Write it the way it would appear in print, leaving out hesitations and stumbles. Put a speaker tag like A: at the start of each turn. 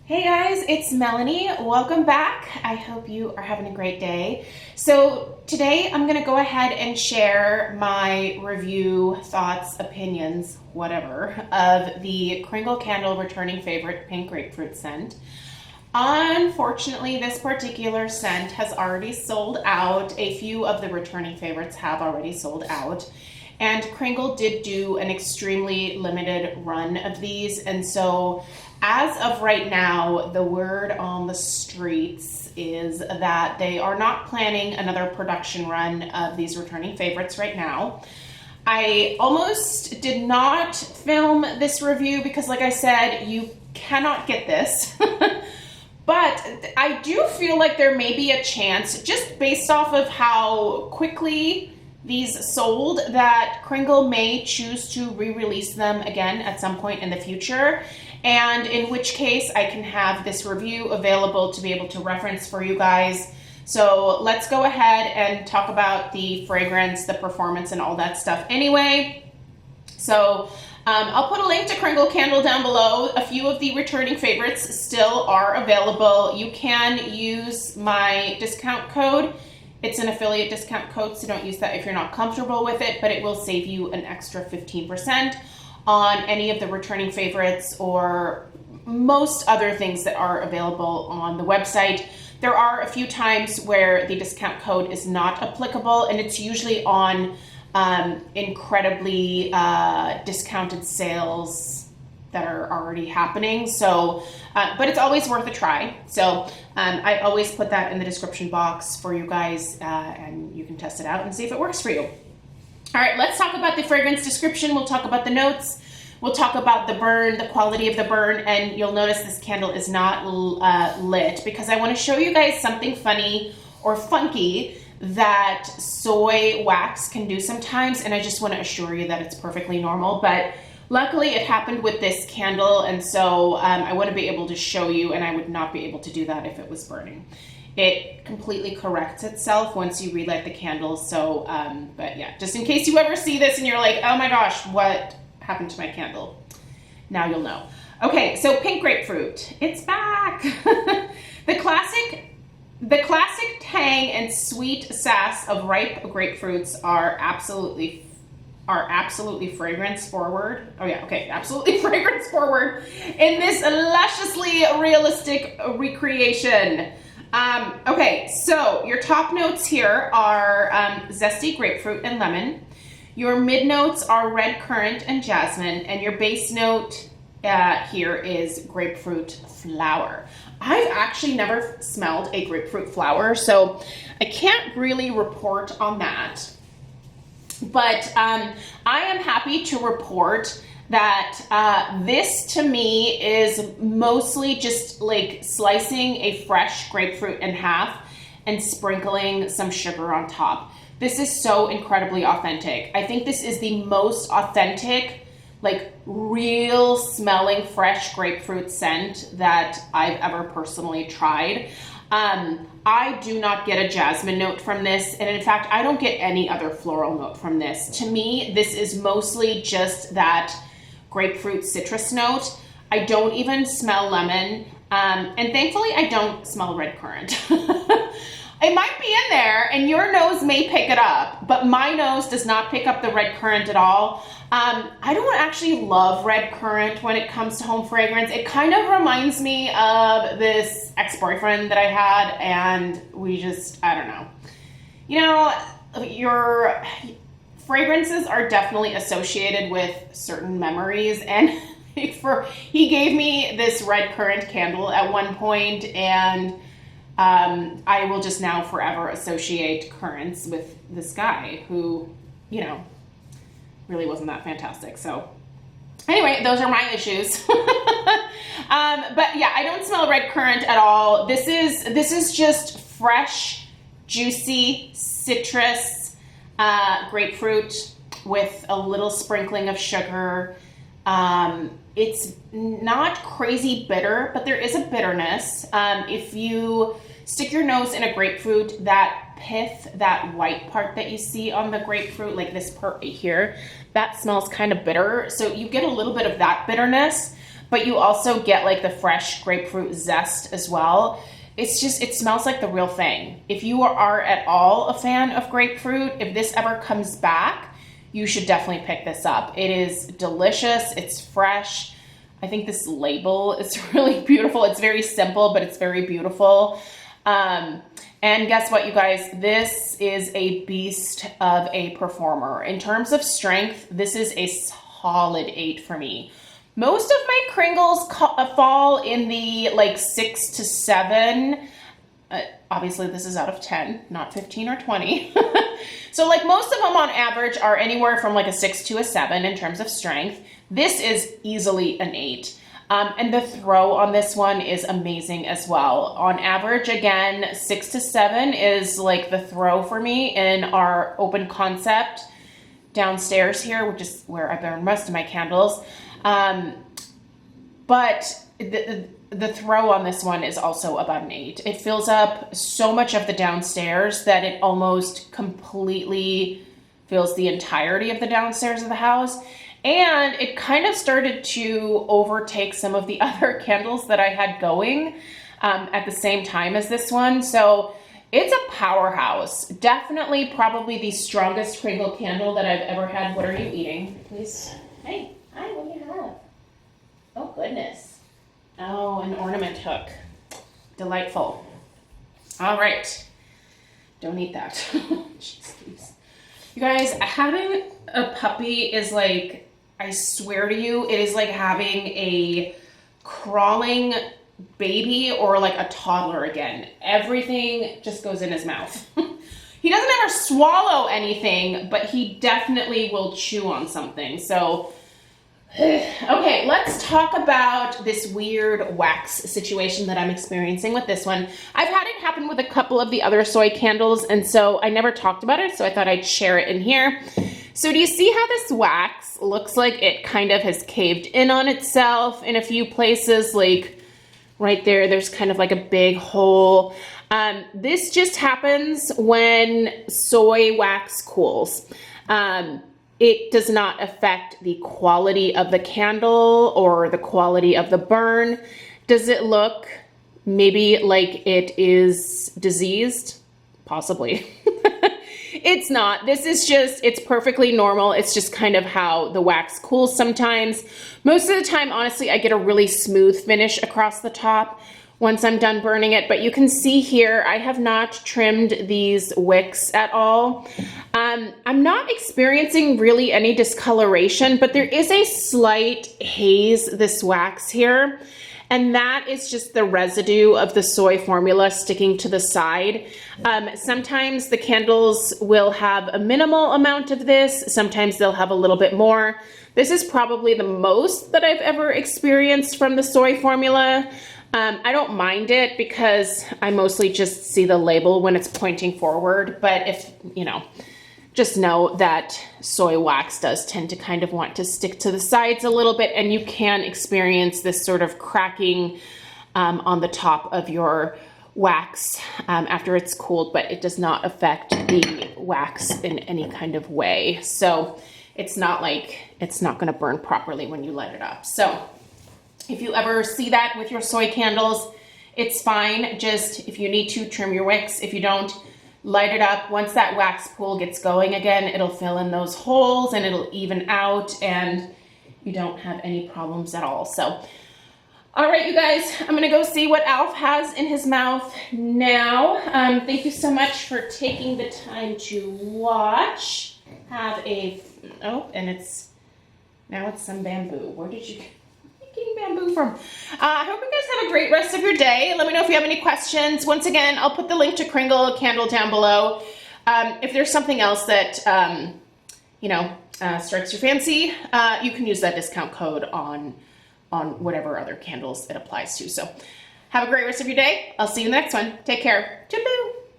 A: Hey guys, it's Melanie. Welcome back. I hope you are having a great day. So today I'm going to go ahead and share my review, thoughts, opinions, whatever, of the Kringle Candle Returning Favorite Pink Grapefruit scent. Unfortunately, this particular scent has already sold out. A few of the returning favorites have already sold out. And Kringle did do an extremely limited run of these. And so as of right now, the word on the streets is that they are not planning another production run of these returning favorites right now. I almost did not film this review because, like I said, you cannot get this. But I do feel like there may be a chance, just based off of how quickly these sold, that Kringle may choose to re-release them again at some point in the future, and in which case I can have this review available to be able to reference for you guys. So let's go ahead and talk about the fragrance, the performance, and all that stuff anyway. So I'll put a link to Kringle Candle down below. A few of the returning favorites still are available. You can use my discount code. It's an affiliate discount code, so don't use that if you're not comfortable with it, but it will save you an extra 15% on any of the returning favorites or most other things that are available on the website. There are a few times where the discount code is not applicable, and it's usually on incredibly discounted sales that are already happening. So, but it's always worth a try. So I always put that in the description box for you guys, and you can test it out and see if it works for you. All right, let's talk about the fragrance description. We'll talk about the notes. We'll talk about the burn, the quality of the burn, and you'll notice this candle is not lit because I want to show you guys something funny or funky that soy wax can do sometimes, and I just want to assure you that it's perfectly normal. But luckily it happened with this candle, and so I want to be able to show you, and I would not be able to do that if it was burning. It completely corrects itself once you relight the candle. So, but yeah, just in case you ever see this and you're like, oh my gosh, what happened to my candle? Now you'll know. Okay, so pink grapefruit, it's back. The classic tang and sweet sass of ripe grapefruits are absolutely fragrance forward. Oh yeah, okay, absolutely fragrance forward in this lusciously realistic recreation. Okay, so your top notes here are zesty grapefruit and lemon. Your mid notes are red currant and jasmine, and your base note here is grapefruit flower. I've actually never smelled a grapefruit flower, so I can't really report on that. But I am happy to report that this to me is mostly just like slicing a fresh grapefruit in half and sprinkling some sugar on top. This is so incredibly authentic. I think this is the most authentic, like real smelling fresh grapefruit scent that I've ever personally tried. I do not get a jasmine note from this, and in fact, I don't get any other floral note from this. To me, this is mostly just that grapefruit citrus note. I don't even smell lemon, and thankfully I don't smell red currant. It might be in there, and your nose may pick it up, but my nose does not pick up the red currant at all. I don't actually love red currant when it comes to home fragrance. It kind of reminds me of this ex-boyfriend that I had, and we just, I don't know. You know, your fragrances are definitely associated with certain memories, and he gave me this red currant candle at one point, and I will just now forever associate currants with this guy who, you know, really wasn't that fantastic. So anyway, those are my issues. But yeah, I don't smell red currant at all. This is just fresh, juicy citrus, grapefruit with a little sprinkling of sugar. It's not crazy bitter, but there is a bitterness. If you stick your nose in a grapefruit, that pith, that white part that you see on the grapefruit, like this part right here, that smells kind of bitter. So you get a little bit of that bitterness, but you also get like the fresh grapefruit zest as well. It's just, it smells like the real thing. If you are at all a fan of grapefruit, if this ever comes back, you should definitely pick this up. It is delicious, it's fresh. I think this label is really beautiful. It's very simple, but it's very beautiful. And guess what, you guys? This is a beast of a performer. In terms of strength, this is a solid 8 for me. Most of my Kringles fall in the like 6 to 7. Obviously, this is out of 10, not 15 or 20. So like most of them on average are anywhere from like a 6 to a 7 in terms of strength. This is easily an 8. And the throw on this one is amazing as well. On average, again, 6 to 7 is like the throw for me in our open concept downstairs here, which is where I burn most of my candles. But the throw on this one is also about an 8. It fills up so much of the downstairs that it almost completely fills the entirety of the downstairs of the house. And it kind of started to overtake some of the other candles that I had going at the same time as this one. So it's a powerhouse. Definitely probably the strongest Kringle candle that I've ever had. What are you eating, please? Hey, hi, what do you have? Oh, goodness. Oh, an ornament hook. Delightful. All right. Don't eat that. Jeez, please. You guys, having a puppy is like, I swear to you, it is like having a crawling baby or like a toddler again. Everything just goes in his mouth. He doesn't ever swallow anything, but he definitely will chew on something. So, okay, let's talk about this weird wax situation that I'm experiencing with this one. I've had it happen with a couple of the other soy candles, and so I never talked about it, so I thought I'd share it in here. So do you see how this wax looks like it kind of has caved in on itself in a few places? Like right there, there's kind of like a big hole. This just happens when soy wax cools. It does not affect the quality of the candle or the quality of the burn. Does it look maybe like it is diseased? Possibly. It's not. This is just, it's perfectly normal. It's just kind of how the wax cools sometimes. Most of the time, honestly, I get a really smooth finish across the top once I'm done burning it. But you can see here, I have not trimmed these wicks at all. I'm not experiencing really any discoloration, but there is a slight haze, this wax here. And that is just the residue of the soy formula sticking to the side. Sometimes the candles will have a minimal amount of this. Sometimes they'll have a little bit more. This is probably the most that I've ever experienced from the soy formula. I don't mind it because I mostly just see the label when it's pointing forward. But if, you know, just know that soy wax does tend to kind of want to stick to the sides a little bit, and you can experience this sort of cracking on the top of your wax after it's cooled, but it does not affect the wax in any kind of way. So it's not like it's not going to burn properly when you light it up. So if you ever see that with your soy candles, it's fine. Just if you need to, trim your wicks. If you don't, light it up. Once that wax pool gets going again, it'll fill in those holes and it'll even out, and you don't have any problems at all. So, all right, you guys, I'm gonna go see what Alf has in his mouth now. Thank you so much for taking the time to watch. Have a, oh, and now it's some bamboo. Where did you getting bamboo from? I hope you guys have a great rest of your day. Let me know if you have any questions. Once again, I'll put the link to Kringle candle down below. If there's something else that strikes your fancy, you can use that discount code on whatever other candles it applies to. So have a great rest of your day. I'll see you in the next one. Take care. Toodaloo.